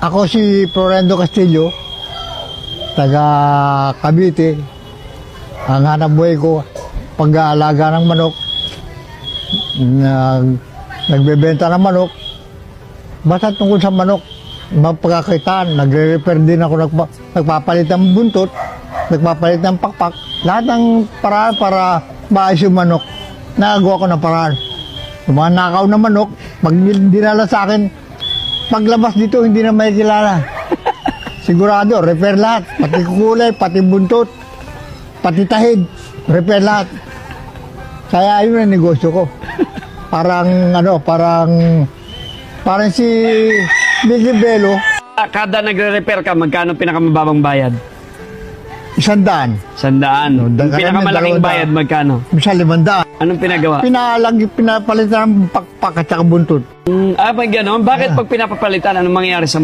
Ako si Florendo Castillo, taga Cavite. Ang hanap buhay ko, pag-aalaga ng manok, nagbebenta ng manok. Basta tungkol sa manok, mapagkakitaan, nagre-repair din ako, nagpapalit ng buntot, nagpapalit ng pakpak. Lahat ng paraan para maayos yung manok, nagawa ko ng paraan. Yung mga nakaw na manok, pag dinala sa akin, paglabas dito, hindi na may kilala. Sigurado, repair lahat. Pati kulay, pati buntot, pati tahid, repair lahat. Kaya ayun ang negosyo ko. Parang si Billy Bello, Kada nagre-repair ka, magkano pinakamababang bayad? 100. 100. No, Yung pinakamalaking 200. bayad, magkano? Minsan 500. Anong pinagawa? Pinapalitan ng pakpak at saka buntot. Pag gano'n, bakit pag pinapapalitan, anong mangyayari sa